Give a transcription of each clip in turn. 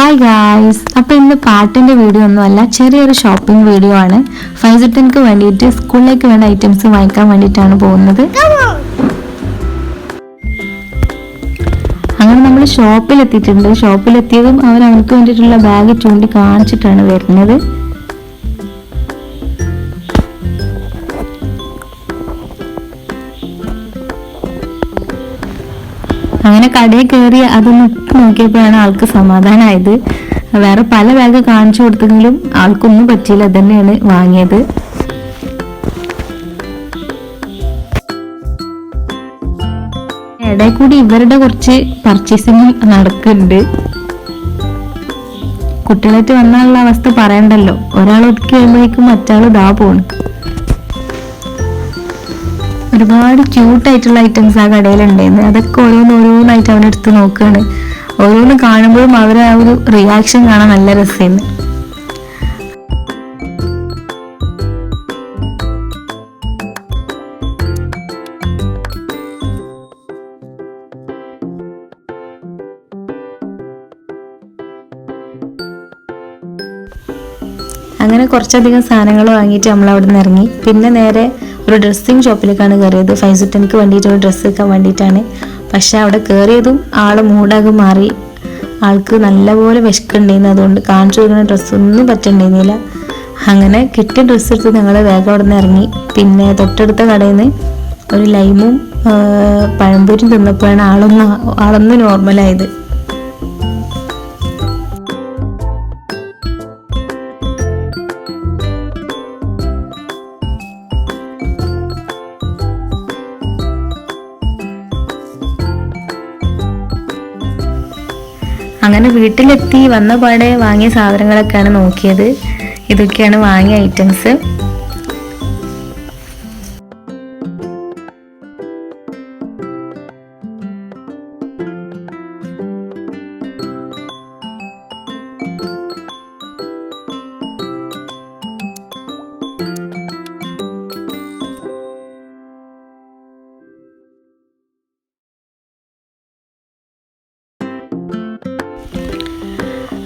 Hi guys, അപ്പോൾ ഇന്ന് പാട്ടിൻ്റെ വീഡിയോ ഒന്നുമല്ല, ചെറിയൊരു ഷോപ്പിംഗ് വീഡിയോ ആണ്. ഫൈസറ്റിൻക്ക് വേണ്ടിയിട്ട് സ്കൂളിലേക്ക് വേണ്ട ഐറ്റംസ് വാങ്ങിക്കാൻ വേണ്ടിയിട്ടാണ് പോകുന്നത്. അങ്ങനെ നമ്മൾ ഷോപ്പിലെത്തിയിട്ടുണ്ട്. ഷോപ്പിലെത്തിയതും അവർ അവർക്ക് വേണ്ടിയിട്ടുള്ള ബാഗ് ചൂണ്ടി കാണിച്ചിട്ടാണ് വരുന്നത്. അങ്ങനെ കടയിൽ കയറി അതൊന്ന് ഇട്ട് നോക്കിയപ്പോഴാണ് ആൾക്ക് സമാധാനമായത്. വേറെ പല ബാഗ് കാണിച്ചു കൊടുത്തെങ്കിലും ആൾക്കൊന്നും പറ്റിയില്ല, തന്നെയാണ് വാങ്ങിയത്. ഇടയിൽ കൂടി ഇവരുടെ കുറച്ച് പർച്ചേസിങ് നടക്കുന്നുണ്ട്. കുട്ടികളായിട്ട് വന്നാലുള്ള അവസ്ഥ പറയണ്ടല്ലോ, ഒരാൾ ഒതുക്കി വരുമ്പോഴേക്കും മറ്റാൾ ഇതാ പോണ്. ഒരുപാട് ക്യൂട്ടായിട്ടുള്ള ഐറ്റംസ് ആ കടയിലുണ്ടായിരുന്നു. അതൊക്കെ ഓരോന്നായിട്ട് അവനെടുത്ത് നോക്കുകയാണ്. ഓരോന്ന് കാണുമ്പോഴും അവരെ ആ ഒരു റിയാക്ഷൻ കാണാൻ നല്ല രസമായിരുന്നു. അങ്ങനെ കുറച്ചധികം സാധനങ്ങൾ വാങ്ങിയിട്ട് നമ്മൾ അവിടെ നിന്ന് ഇറങ്ങി. പിന്നെ നേരെ ഒരു ഡ്രസ്സിങ് ഷോപ്പിലേക്കാണ് കയറിയത്. ഫൈസറ്റിൻക്ക് വേണ്ടിയിട്ട് ഒരു ഡ്രസ്സ് വെക്കാൻ വേണ്ടിയിട്ടാണ്. പക്ഷെ അവിടെ കയറിയതും ആള് മൂടാകെ മാറി. ആൾക്ക് നല്ലപോലെ വിശക്കുണ്ടായിരുന്നു. അതുകൊണ്ട് കാണിച്ചു കൊടുക്കുന്ന ഡ്രസ്സൊന്നും പറ്റുന്നുണ്ടായിരുന്നില്ല. അങ്ങനെ കിട്ടിയ ഡ്രസ്സ് എടുത്ത് ഞങ്ങൾ വേഗം അവിടെ നിന്ന് ഇറങ്ങി. പിന്നെ തൊട്ടടുത്ത കടയിൽ നിന്ന് ഒരു ലൈമും പഴംപൊരിയും തിന്നപ്പോഴാണ് ആളൊന്ന് നോർമലായത്. അങ്ങനെ വീട്ടിലെത്തി വന്ന പാടെ വാങ്ങിയ സാധനങ്ങളൊക്കെയാണ് നോക്കിയത്. ഇതൊക്കെയാണ് വാങ്ങിയ ഐറ്റംസ്.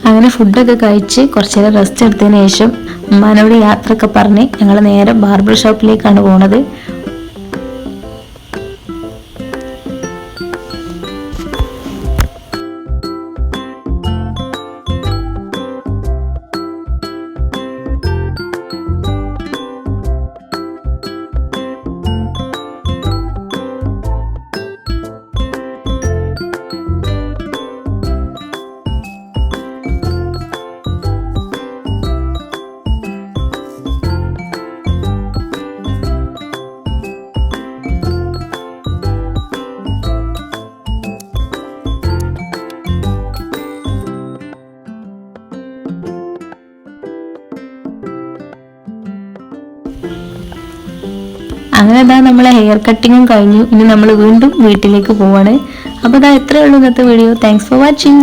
അങ്ങനെ ഫുഡൊക്കെ കഴിച്ച് കുറച്ച് നേരം റെസ്റ്റ് എടുത്തതിന് ശേഷം ഉമ്മാനോട് യാത്രയൊക്കെ പറഞ്ഞ് ഞങ്ങൾ നേരെ ബാർബർ ഷോപ്പിലേക്കാണ് പോണത്. അങ്ങനെ അതാ നമ്മളെ ഹെയർ കട്ടിങ്ങും കഴിഞ്ഞു. ഇനി നമ്മൾ വീണ്ടും വീട്ടിലേക്ക് പോവാണ്. അപ്പോൾ അതാ എത്രയേ ഉള്ളൂ ഇന്നത്തെ വീഡിയോ. Thanks for watching.